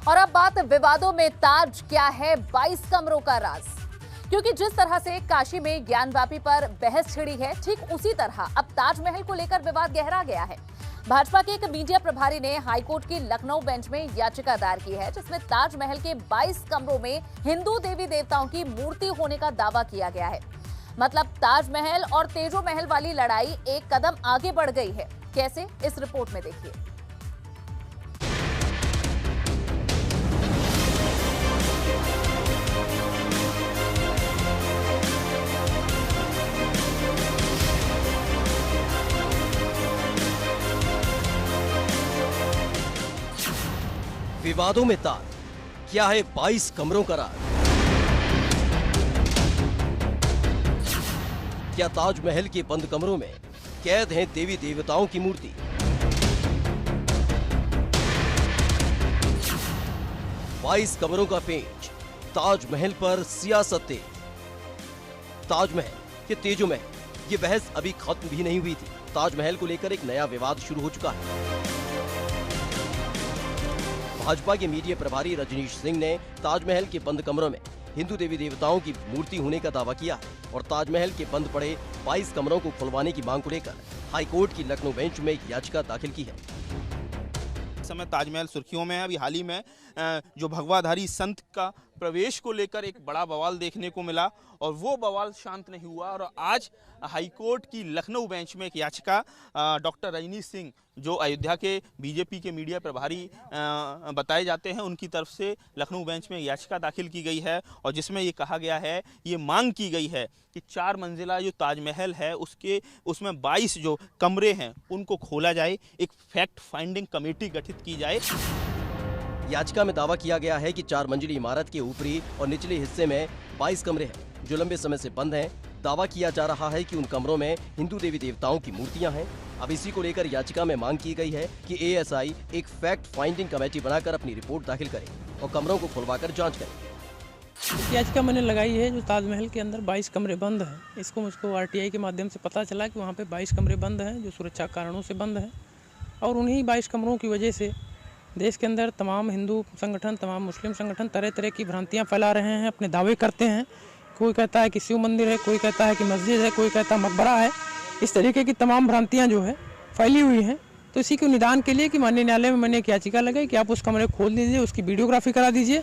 और अब बात विवादों में ताज, क्या है 22 कमरों का राज। क्योंकि जिस तरह से काशी में ज्ञानवापी पर बहस छिड़ी है, ठीक उसी तरह अब ताजमहल को लेकर विवाद गहरा गया है। भाजपा के एक मीडिया प्रभारी ने हाईकोर्ट की लखनऊ बेंच में याचिका दायर की है, जिसमें ताजमहल के 22 कमरों में हिंदू देवी देवताओं की मूर्ति होने का दावा किया गया है। मतलब ताजमहल और तेजो महल वाली लड़ाई एक कदम आगे बढ़ गई है। कैसे, इस रिपोर्ट में देखिए। विवादों में ताज, क्या है 22 कमरों का राज। क्या ताजमहल के बंद कमरों में कैद हैं देवी देवताओं की मूर्ति। बाईस कमरों का पेंच, ताजमहल पर सियासत तेज। ताजमहल के तेजो महल, ये बहस अभी खत्म भी नहीं हुई थी। ताजमहल को लेकर एक नया विवाद शुरू हो चुका है। भाजपा के मीडिया प्रभारी रजनीश सिंह ने ताजमहल के बंद कमरों में हिंदू देवी देवताओं की मूर्ति होने का दावा किया है और ताजमहल के बंद पड़े 22 कमरों को खुलवाने की मांग को लेकर हाईकोर्ट की लखनऊ बेंच में याचिका दाखिल की है। इस समय ताजमहल सुर्खियों में है। अभी हाल ही में जो भगवाधारी संत का प्रवेश को लेकर एक बड़ा बवाल देखने को मिला और वो बवाल शांत नहीं हुआ और आज हाईकोर्ट की लखनऊ बेंच में एक याचिका डॉक्टर रजनीश सिंह, जो अयोध्या के बीजेपी के मीडिया प्रभारी बताए जाते हैं, उनकी तरफ से लखनऊ बेंच में याचिका दाखिल की गई है और जिसमें ये कहा गया है, ये मांग की गई है कि 4 मंजिला जो ताजमहल है उसमें 22 जो कमरे हैं उनको खोला जाए, एक फैक्ट फाइंडिंग कमेटी गठित की जाए। याचिका में दावा किया गया है कि 4 मंजिली इमारत के ऊपरी और निचले हिस्से में 22 कमरे हैं जो लंबे समय से बंद हैं। दावा किया जा रहा है कि उन कमरों में हिंदू देवी देवताओं की मूर्तियां हैं। अब इसी को लेकर याचिका में मांग की गई है कि एएसआई एक फैक्ट फाइंडिंग कमेटी बनाकर अपनी रिपोर्ट दाखिल करे और कमरों को खुलवाकर जांच करे। याचिका मैंने लगाई है जो ताजमहल के अंदर 22 कमरे बंद हैं, इसको मुझको आरटीआई के माध्यम से पता चला कि वहाँ पे 22 कमरे बंद हैं जो सुरक्षा कारणों से बंद हैं और उन्हीं 22 कमरों की वजह से देश के अंदर तमाम हिंदू संगठन, तमाम मुस्लिम संगठन तरह तरह की भ्रांतियाँ फैला रहे हैं, अपने दावे करते हैं। कोई कहता है कि शिव मंदिर है, कोई कहता है कि मस्जिद है, कोई कहता है मकबरा है। इस तरीके की तमाम भ्रांतियाँ जो है फैली हुई हैं। तो इसी के निदान के लिए कि माननीय न्यायालय में मैंने एक याचिका लगाई कि आप उस कमरे को खोल दीजिए, उसकी वीडियोग्राफी करा दीजिए।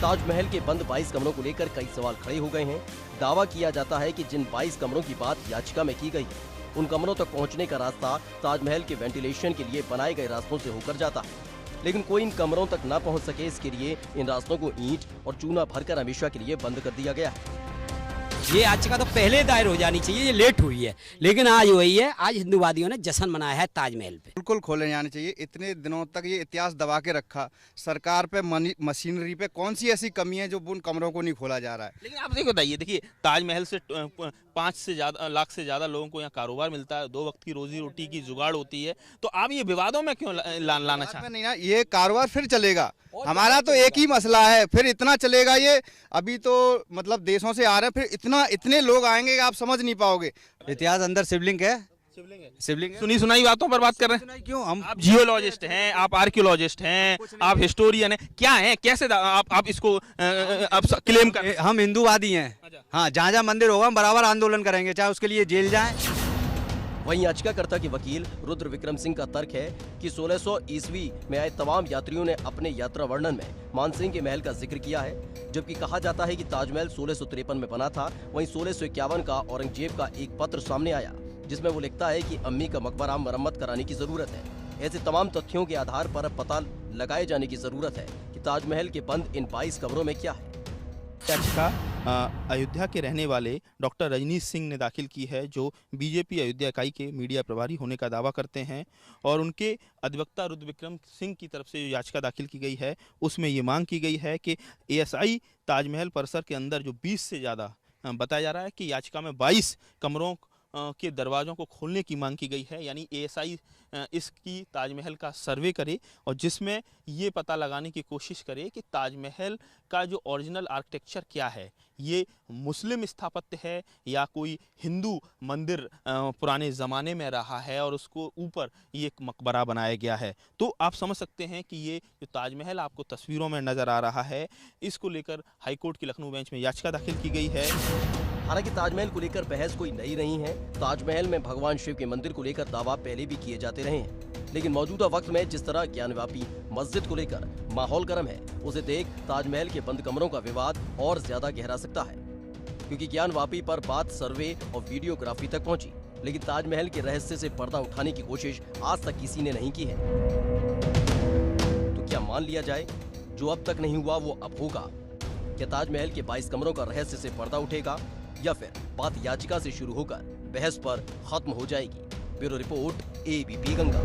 ताजमहल के बंद 22 कमरों को लेकर कई सवाल खड़े हो गए हैं। दावा किया जाता है कि जिन 22 कमरों की बात याचिका में की गई है, उन कमरों तक पहुंचने का रास्ता ताजमहल के वेंटिलेशन के लिए बनाए गए रास्तों से होकर जाता है, लेकिन कोई इन कमरों तक न पहुंच सके, इसके लिए इन रास्तों को ईंट और चूना भरकर हमेशा के लिए बंद कर दिया गया है। ये याचिका तो पहले दायर हो जानी चाहिए, ये लेट हुई है, लेकिन आज हुई है। आज हिंदूवादियों ने जश्न मनाया है ताजमहल पे। बिल्कुल खोले जाने चाहिए। इतने दिनों तक ये इतिहास दबा के रखा, सरकार पे मशीनरी पे कौन सी ऐसी कमी है जो उन कमरों को नहीं खोला जा रहा है। लेकिन आप देखो बताइए, देखिए ताजमहल से 5 से ज़्यादा लाख से ज़्यादा लोगों को यहाँ कारोबार मिलता है, 2 वक्त की रोजी रोटी की जुगाड़ होती है, तो आप ये विवादों में क्यों लाना चाहते हैं? नहीं ना, ये कारोबार फिर चलेगा। हमारा तो एक ही मसला है, फिर इतना चलेगा ये। अभी तो मतलब देशों से आ रहे हैं, फिर इतने लोग आएंगे कि आप समझ नहीं पाओगे। इतिहास अंदर शिवलिंग है, शिवलिंग है। सुनी सुनाई बातों पर बात कर रहे हैं। क्यों? हम आप जियोलॉजिस्ट हैं, आप आर्कियोलॉजिस्ट हैं, आप हिस्टोरियन हैं, क्या हैं, कैसे आप इसको आप क्लेम कर? हम हिंदूवादी हैं। हाँ, जहाँ जहाँ मंदिर होगा हम बराबर आंदोलन करेंगे, चाहे उसके लिए जेल जाएं। वहीं याचिकाकर्ता के वकील रुद्र विक्रम सिंह का तर्क है कि 1600 ईस्वी में आए तमाम यात्रियों ने अपने यात्रा वर्णन में मानसिंह के महल का जिक्र किया है, जबकि कहा जाता है कि ताजमहल 1653 में बना था। वहीं 1651 का औरंगजेब का एक पत्र सामने आया जिसमें वो लिखता है कि अम्मी का मकबरा मरम्मत कराने की जरूरत है। ऐसे तमाम तथ्यों के आधार पर पता लगाए जाने की जरूरत है कि ताजमहल के बंद इन 22 कमरों में क्या है। याचिका अयोध्या के रहने वाले डॉक्टर रजनीश सिंह ने दाखिल की है, जो बीजेपी अयोध्या इकाई के मीडिया प्रभारी होने का दावा करते हैं और उनके अधिवक्ता रुद्र विक्रम सिंह की तरफ से जो याचिका दाखिल की गई है उसमें ये मांग की गई है कि एएसआई ताजमहल परिसर के अंदर जो 20 से ज़्यादा बताया जा रहा है कि याचिका में 22 कमरों के दरवाज़ों को खोलने की मांग की गई है, यानी ASI इसकी ताजमहल का सर्वे करे और जिसमें ये पता लगाने की कोशिश करे कि ताजमहल का जो ओरिजिनल आर्किटेक्चर क्या है, ये मुस्लिम स्थापत्य है या कोई हिंदू मंदिर पुराने ज़माने में रहा है और उसको ऊपर ये एक मकबरा बनाया गया है। तो आप समझ सकते हैं कि ये जो ताजमहल आपको तस्वीरों में नज़र आ रहा है, इसको लेकर हाईकोर्ट की लखनऊ बेंच में याचिका दाखिल की गई है। हालांकि ताजमहल को लेकर बहस कोई नई नहीं है। ताजमहल में भगवान शिव के मंदिर को लेकर दावा पहले भी किए जाते रहे हैं, लेकिन मौजूदा वक्त में जिस तरह ज्ञानव्यापी मस्जिद को लेकर माहौल गर्म है, उसे देख ताजमहल के बंद कमरों का विवाद और ज्यादा गहरा सकता है, क्योंकि ज्ञानव्यापी पर बात सर्वे और वीडियोग्राफी तक पहुंची, लेकिन ताजमहल के रहस्य से पर्दा उठाने की कोशिश आज तक किसी ने नहीं की है। तो क्या मान लिया जाए जो अब तक नहीं हुआ वो अब होगा? क्या ताजमहल के 22 कमरों का रहस्य से पर्दा उठेगा या फिर बात याचिका से शुरू होकर बहस पर खत्म हो जाएगी? Bureau report, ABP Ganga.